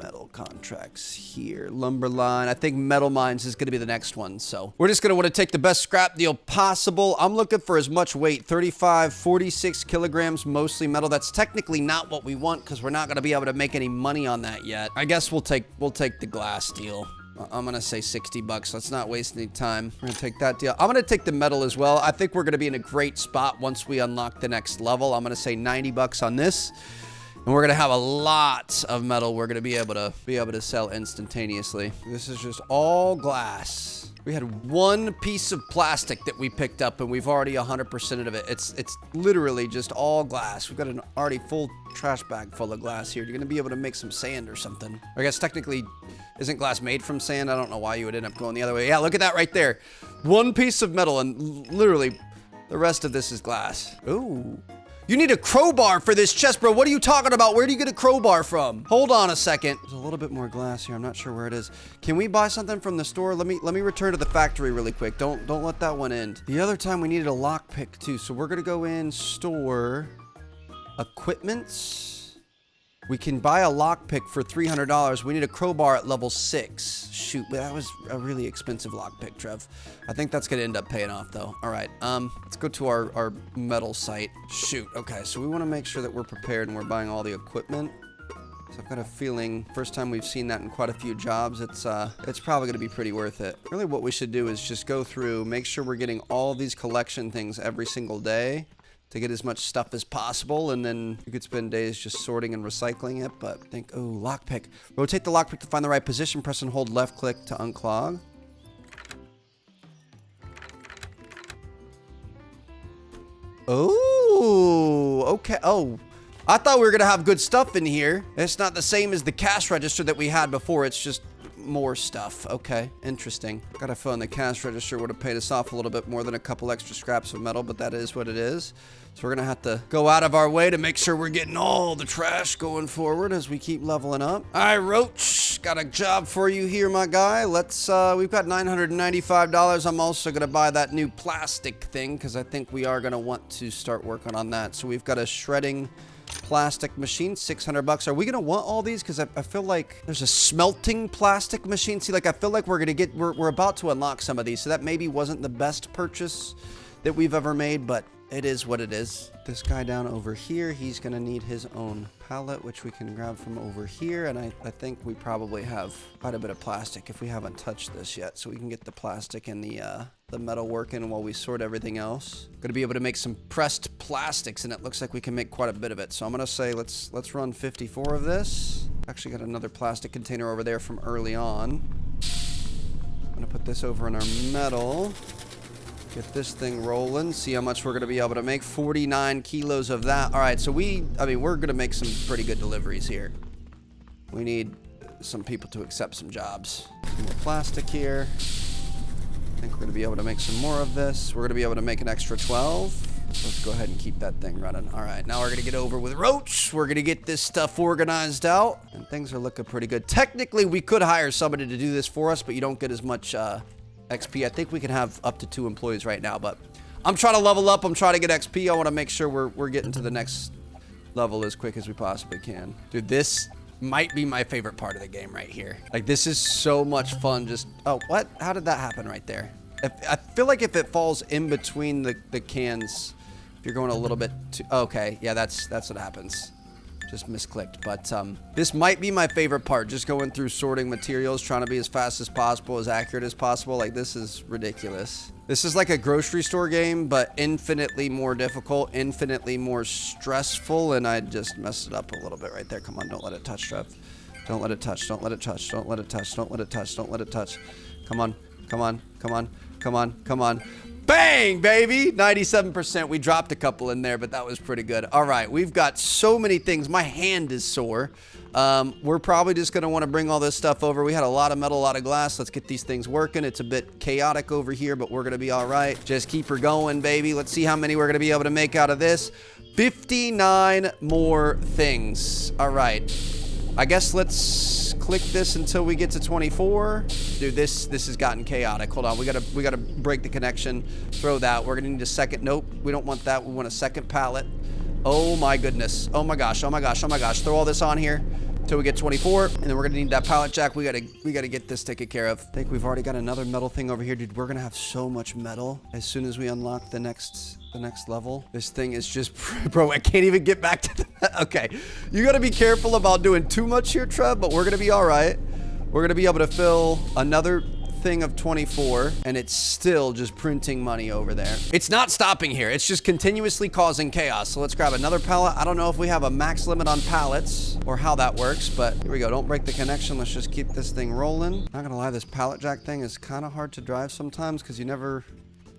metal contracts here. Lumber line. I think metal mines is going to be the next one. So we're just going to want to take the best scrap deal possible. I'm looking for as much weight, 35, 46 kilograms, mostly metal. That's technically not what we want because we're not going to be able to make any money on that yet. I guess we'll take the glass deal. I'm going to say 60 bucks. Let's not waste any time. We're going to take that deal. I'm going to take the metal as well. I think we're going to be in a great spot once we unlock the next level. I'm going to say 90 bucks on this. And we're gonna have a lot of metal we're gonna be able to sell instantaneously. This is just all glass. We had one piece of plastic that we picked up, and we've already 100%ed of it. It's literally just all glass. We've got an already full trash bag full of glass here. You're gonna be able to make some sand or something. I guess technically, isn't glass made from sand? I don't know why you would end up going the other way. Yeah, look at that right there. One piece of metal, and literally the rest of this is glass. Ooh. You need a crowbar for this chest, bro. What are you talking about? Where do you get a crowbar from? Hold on a second. There's a little bit more glass here. I'm not sure where it is. Can we buy something from the store? Let me return to the factory really quick. Don't let that one end. The other time we needed a lockpick too. So we're gonna go in store equipment. We can buy a lockpick for $300. We need a crowbar at level 6. Shoot, that was a really expensive lockpick, Trev. I think that's gonna end up paying off though. All right, let's go to our metal site. Shoot, okay, so we wanna make sure that we're prepared and we're buying all the equipment. So I've got a feeling, first time we've seen that in quite a few jobs, it's probably gonna be pretty worth it. Really what we should do is just go through, make sure we're getting all these collection things every single day to get as much stuff as possible, and then you could spend days just sorting and recycling it, but think, oh, lockpick. Rotate the lockpick to find the right position, press and hold left click to unclog. Oh, okay, oh. I thought we were gonna have good stuff in here. It's not the same as the cash register that we had before, it's just more stuff. Okay, interesting. Got a phone. The cash register would have paid us off a little bit more than a couple extra scraps of metal, but that is what it is. So we're gonna have to go out of our way to make sure we're getting all the trash going forward as we keep leveling up. All right, Roach, got a job for you here, my guy. Let's, we've got $995. I'm also gonna buy that new plastic thing because I think we are gonna want to start working on that. So we've got a shredding plastic machine, $600. Are we gonna want all these? Because I feel like there's a smelting plastic machine. See, like I feel like we're about to unlock some of these, so that maybe wasn't the best purchase that we've ever made, but it is what it is. This guy down over here, he's gonna need his own pallet, which we can grab from over here, and I think we probably have quite a bit of plastic if we haven't touched this yet, so we can get the plastic and the metal working while we sort everything else. Gonna be able to make some pressed plastics, and it looks like we can make quite a bit of it. So I'm gonna say let's run 54 of this. Actually got another plastic container over there from early on. I'm gonna put this over in our metal. Get this thing rolling, see how much we're gonna be able to make. 49 kilos of that. All right, so we're gonna make some pretty good deliveries here. We need some people to accept some jobs. Some more plastic here. I think we're gonna be able to make some more of this. We're gonna be able to make an extra 12. Let's go ahead and keep that thing running. All right, now we're gonna get over with Roach. We're gonna get this stuff organized out, and things are looking pretty good. Technically, we could hire somebody to do this for us, but you don't get as much XP. I think we can have up to 2 employees right now, but I'm trying to level up. I'm trying to get XP. I want to make sure we're getting to the next level as quick as we possibly can. Dude, this might be my favorite part of the game right here. Like, this is so much fun. Just, oh, what? How did that happen right there? I feel like if it falls in between the cans, if you're going a little bit too, okay, yeah, that's what happens. Just misclicked, but this might be my favorite part, just going through sorting materials, trying to be as fast as possible, as accurate as possible. Like, this is ridiculous. This is like a grocery store game, but infinitely more difficult, infinitely more stressful, and I just messed it up a little bit right there. Come on, don't let it touch, Trev. Don't let it touch, don't let it touch, don't let it touch, don't let it touch, don't let it touch. Come on, come on, come on, come on, come on. Bang, baby! 97%. We dropped a couple in there, but that was pretty good. All right, we've got so many things. My hand is sore. We're probably just going to want to bring all this stuff over. We had a lot of metal, a lot of glass. Let's get these things working. It's a bit chaotic over here, but we're going to be all right. Just keep her going, baby. Let's see how many we're going to be able to make out of this. 59 more things. All right. I guess let's click this until we get to 24. Dude, this has gotten chaotic. Hold on, we gotta break the connection. Throw that. We're gonna need a second. Nope, we don't want that. We want a second pallet. Oh my goodness. Oh my gosh. Oh my gosh. Oh my gosh. Throw all this on here until we get 24, and then we're gonna need that pallet jack. We gotta get this taken care of. I think we've already got another metal thing over here, dude. We're gonna have so much metal as soon as we unlock the next level. This thing is just, bro, I can't even get back to the, okay. You gotta be careful about doing too much here, Trev, but we're gonna be all right. We're gonna be able to fill another thing of 24, and it's still just printing money over there. It's not stopping here. It's just continuously causing chaos. So let's grab another pallet. I don't know if we have a max limit on pallets or how that works, but here we go. Don't break the connection. Let's just keep this thing rolling. Not gonna lie, this pallet jack thing is kind of hard to drive sometimes because you never...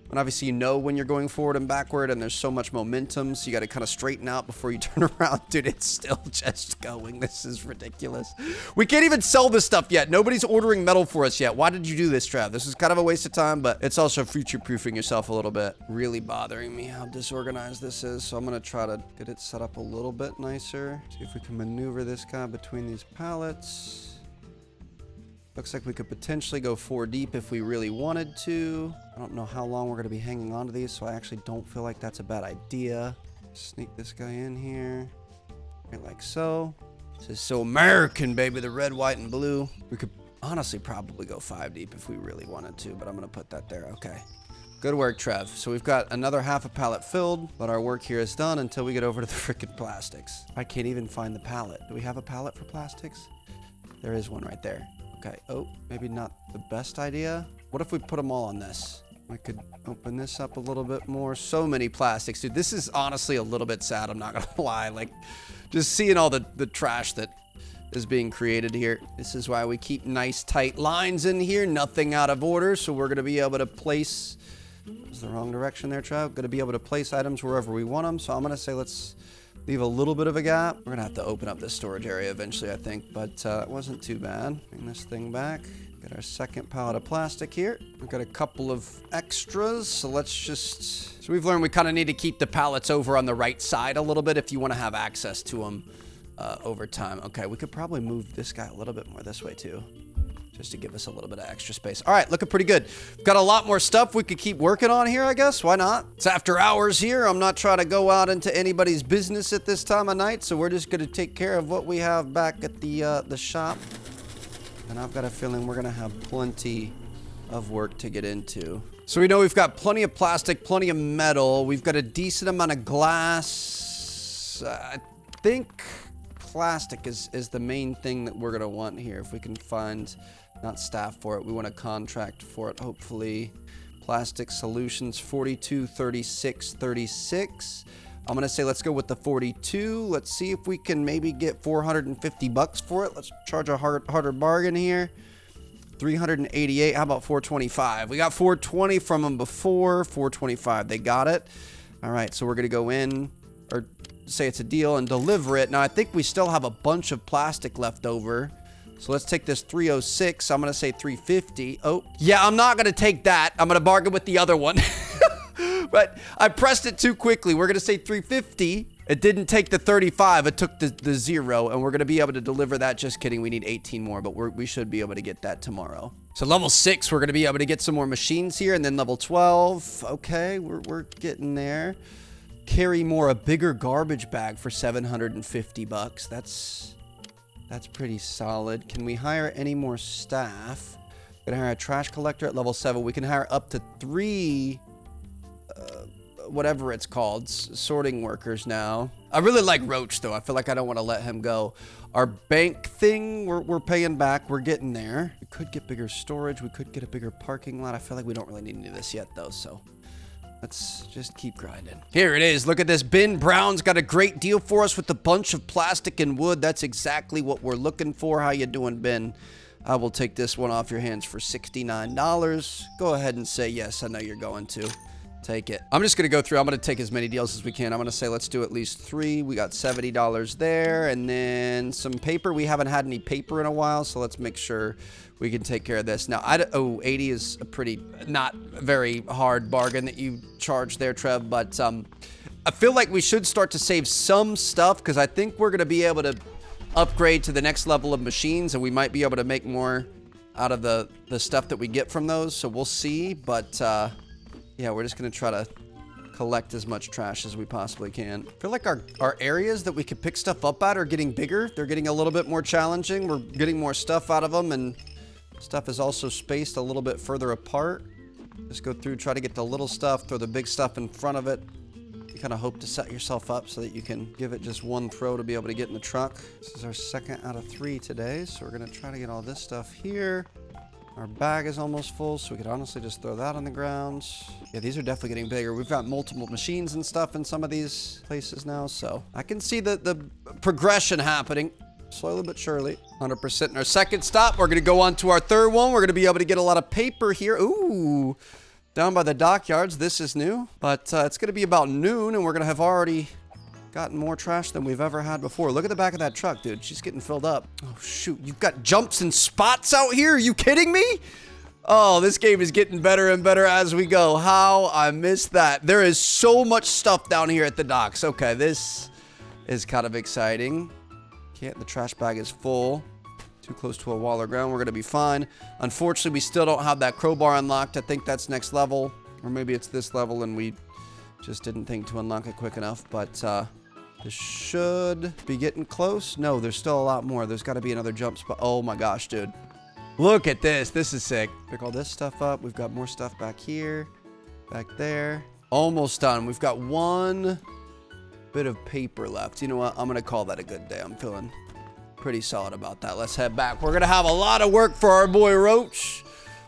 And obviously, you know when you're going forward and backward, and there's so much momentum, so you got to kind of straighten out before you turn around. Dude, it's still just going. This is ridiculous. We can't even sell this stuff yet. Nobody's ordering metal for us yet. Why did you do this, Trav? This is kind of a waste of time, but it's also future-proofing yourself a little bit. Really bothering me how disorganized this is, so I'm going to try to get it set up a little bit nicer. See if we can maneuver this guy between these pallets. Looks like we could potentially go 4 deep if we really wanted to. I don't know how long we're going to be hanging on to these, so I actually don't feel like that's a bad idea. Sneak this guy in here. Right, like so. This is so American, baby. The red, white, and blue. We could honestly probably go 5 deep if we really wanted to, but I'm going to put that there. Okay. Good work, Trev. So we've got another half a pallet filled, but our work here is done until we get over to the frickin' plastics. I can't even find the pallet. Do we have a pallet for plastics? There is one right there. Okay, oh, maybe not the best idea. What if we put them all on this? I could open this up a little bit more. So many plastics, dude. This is honestly a little bit sad, I'm not gonna lie. Like, just seeing all the trash that is being created here. This is why we keep nice, tight lines in here. Nothing out of order, so we're gonna be able to place... That was the wrong direction there, Trev. Gonna be able to place items wherever we want them, so I'm gonna say let's... leave a little bit of a gap. We're gonna have to open up this storage area eventually, I think, but it wasn't too bad. Bring this thing back. Get our second pallet of plastic here. We've got a couple of extras, so let's just... So we've learned we kind of need to keep the pallets over on the right side a little bit if you want to have access to them over time. Okay, we could probably move this guy a little bit more this way too, just to give us a little bit of extra space. All right, looking pretty good. We've got a lot more stuff we could keep working on here, I guess. Why not? It's after hours here. I'm not trying to go out into anybody's business at this time of night, so we're just going to take care of what we have back at the shop. And I've got a feeling we're going to have plenty of work to get into. So we know we've got plenty of plastic, plenty of metal. We've got a decent amount of glass. I think plastic is the main thing that we're going to want here. If we can find... not staff for it. We want a contract for it, hopefully. Plastic Solutions, 42, 36, 36. I'm going to say let's go with the 42. Let's see if we can maybe get 450 bucks for it. Let's charge a harder bargain here. 388. How about 425? We got 420 from them before. 425. They got it. All right, so we're going to go in, or say it's a deal, and deliver it. Now, I think we still have a bunch of plastic left over. So let's take this 306. I'm going to say 350. Oh, yeah, I'm not going to take that. I'm going to bargain with the other one. But I pressed it too quickly. We're going to say 350. It didn't take the 35. It took the 0. And we're going to be able to deliver that. Just kidding. We need 18 more, but we should be able to get that tomorrow. So level 6, we're going to be able to get some more machines here. And then level 12. Okay, we're getting there. Carry more. A bigger garbage bag for 750 bucks. That's pretty solid. Can we hire any more staff? We're gonna hire a trash collector at level 7. We can hire up to 3, whatever it's called, sorting workers now. I really like Roach, though. I feel like I don't want to let him go. Our bank thing, we're paying back. We're getting there. We could get bigger storage. We could get a bigger parking lot. I feel like we don't really need any of this yet, though, so... let's just keep grinding. Here it is. Look at this. Ben Brown's got a great deal for us with a bunch of plastic and wood. That's exactly what we're looking for. How you doing, Ben? I will take this one off your hands for $69. Go ahead and say yes. I know you're going to. Take it. I'm just going to go through. I'm going to take as many deals as we can. I'm going to say let's do at least 3. We got $70 there. And then some paper. We haven't had any paper in a while, so let's make sure we can take care of this. Now, 80 is a pretty not very hard bargain that you charge there, Trev, but I feel like we should start to save some stuff because I think we're going to be able to upgrade to the next level of machines, and we might be able to make more out of the stuff that we get from those, so we'll see, but yeah, we're just going to try to collect as much trash as we possibly can. I feel like our areas that we could pick stuff up at are getting bigger. They're getting a little bit more challenging. We're getting more stuff out of them, and stuff is also spaced a little bit further apart. Just go through, try to get the little stuff, throw the big stuff in front of it. You kind of hope to set yourself up so that you can give it just one throw to be able to get in the truck. This is our second out of 3 today, so we're going to try to get all this stuff here. Our bag is almost full, so we could honestly just throw that on the ground. Yeah, these are definitely getting bigger. We've got multiple machines and stuff in some of these places now, so I can see the progression happening. Slowly but surely. 100% in our second stop. We're going to go on to our third one. We're going to be able to get a lot of paper here. Ooh, down by the dockyards. This is new, but it's going to be about noon, and we're going to have already gotten more trash than we've ever had before. Look at the back of that truck, dude. She's getting filled up. Oh, shoot. You've got jumps and spots out here? Are you kidding me? Oh, this game is getting better and better as we go. How I missed that. There is so much stuff down here at the docks. Okay, this is kind of exciting. Can't. The trash bag is full. Too close to a wall or ground. We're going to be fine. Unfortunately, we still don't have that crowbar unlocked. I think that's next level. Or maybe it's this level and we just didn't think to unlock it quick enough. But, this should be getting close. No, there's still a lot more. There's got to be another jump spot. Oh my gosh, dude. Look at this. This is sick. Pick all this stuff up. We've got more stuff back here. Back there. Almost done. We've got one bit of paper left. You know what? I'm going to call that a good day. I'm feeling pretty solid about that. Let's head back. We're going to have a lot of work for our boy Roach.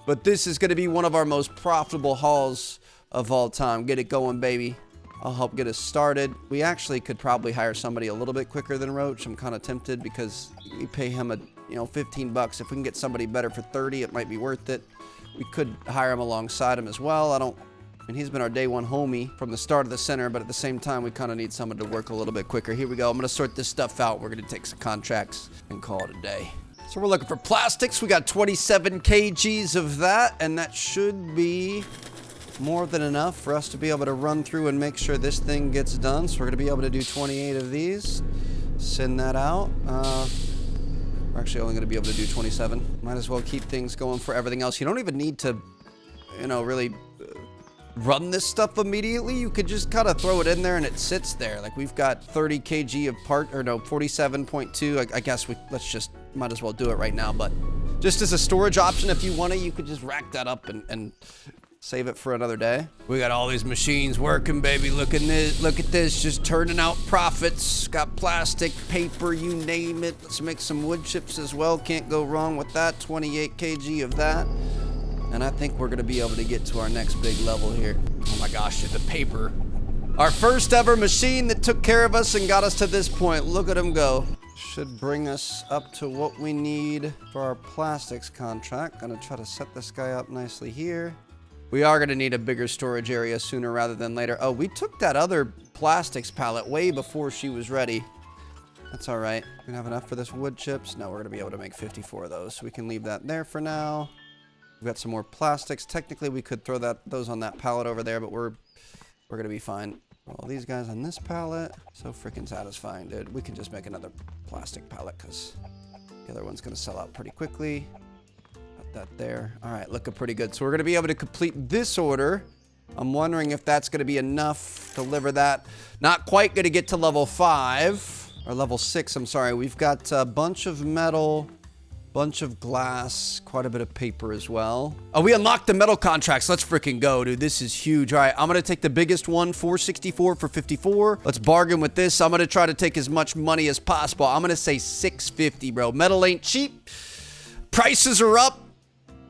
But this is going to be one of our most profitable hauls of all time. Get it going, baby. I'll help get us started. We actually could probably hire somebody a little bit quicker than Roach. I'm kind of tempted because we pay him a, 15 bucks. If we can get somebody better for 30, it might be worth it. We could hire him alongside him as well. I mean, he's been our day one homie from the start of the center, but at the same time, we kind of need someone to work a little bit quicker. Here we go. I'm going to sort this stuff out. We're going to take some contracts and call it a day. So we're looking for plastics. We got 27 kgs of that, and that should be more than enough for us to be able to run through and make sure this thing gets done. So we're going to be able to do 28 of these. Send that out. We're actually only going to be able to do 27. Might as well keep things going for everything else. You don't even need to, really run this stuff immediately. You could just kind of throw it in there and it sits there. Like we've got 30 kg of 47.2. I guess might as well do it right now. But just as a storage option, if you want to, you could just rack that up and save it for another day. We got all these machines working, baby. Look at this, just turning out profits. Got plastic, paper, you name it. Let's make some wood chips as well. Can't go wrong with that. 28 kg of that. And I think we're gonna be able to get to our next big level here. Oh my gosh, dude, the paper. Our first ever machine that took care of us and got us to this point. Look at him go. Should bring us up to what we need for our plastics contract. Gonna try to set this guy up nicely here. We are going to need a bigger storage area sooner rather than later. Oh, we took that other plastics pallet way before she was ready. That's all right. We have enough for this wood chips. No, we're going to be able to make 54 of those. So we can leave that there for now. We've got some more plastics. Technically, we could throw those on that pallet over there, but we're going to be fine. All these guys on this pallet. So freaking satisfying, dude. We can just make another plastic pallet because the other one's going to sell out pretty quickly. That there. All right, looking pretty good. So we're going to be able to complete this order. I'm wondering if that's going to be enough to deliver that. Not quite going to get to level 5 or level 6. I'm sorry. We've got a bunch of metal, bunch of glass, quite a bit of paper as well. Oh, we unlocked the metal contracts. Let's freaking go, dude. This is huge. All right, I'm going to take the biggest one, 464 for 54. Let's bargain with this. I'm going to try to take as much money as possible. I'm going to say 650, bro. Metal ain't cheap. Prices are up.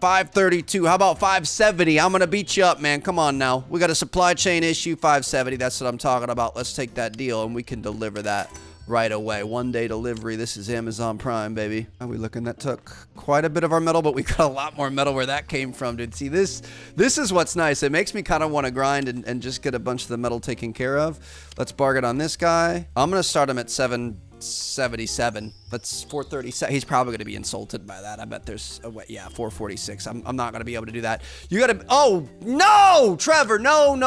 532. How about 570? I'm gonna beat you up, man. Come on now. We got a supply chain issue. 570. That's what I'm talking about. Let's take that deal and we can deliver that right away. 1-day delivery. This is Amazon Prime, baby. How are we looking? That took quite a bit of our metal, but we got a lot more metal where that came from, dude. See, this is what's nice. It makes me kind of want to grind and just get a bunch of the metal taken care of. Let's bargain on this guy. I'm gonna start him at 777. That's 437. He's probably going to be insulted by that. I bet there's a way. Yeah, 446. I'm not going to be able to do that. You got to. Oh, no, Trevor. No.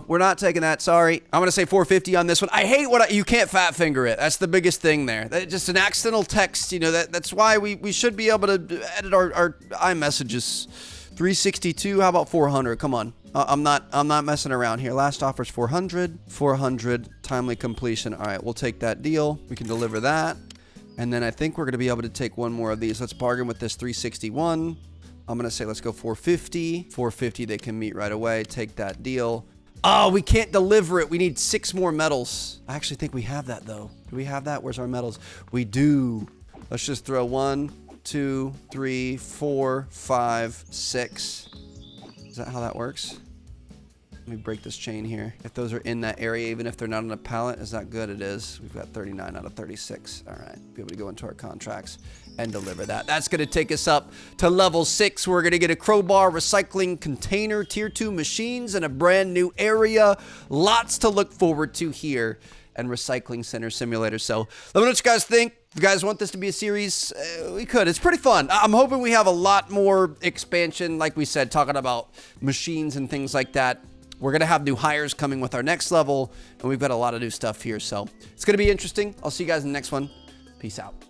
We're not taking that. Sorry. I'm going to say 450 on this one. I hate you can't fat finger it. That's the biggest thing there. Just an accidental text. That's why we should be able to edit our iMessages. 362. How about 400? Come on. I'm not messing around here. Last offer's 400. 400 timely completion. All right, we'll take that deal. We can deliver that. And then I think we're going to be able to take one more of these. Let's bargain with this 361. I'm going to say let's go 450. 450 they can meet right away. Take that deal. Oh, we can't deliver it. We need 6 more metals. I actually think we have that though. Do we have that? Where's our metals? We do. Let's just throw 1, 2, 3, 4, 5, 6. Is that how that works? Let me break this chain here. If those are in that area, even if they're not on a pallet, is that good? It is. We've got 39 out of 36. All right. Be able to go into our contracts and deliver that. That's going to take us up to level 6. We're going to get a crowbar, recycling container, tier 2 machines, and a brand new area. Lots to look forward to here and Recycling Center Simulator. So let me know what you guys think. If you guys want this to be a series, we could. It's pretty fun. I'm hoping we have a lot more expansion, like we said, talking about machines and things like that. We're going to have new hires coming with our next level, and we've got a lot of new stuff here. So it's going to be interesting. I'll see you guys in the next one. Peace out.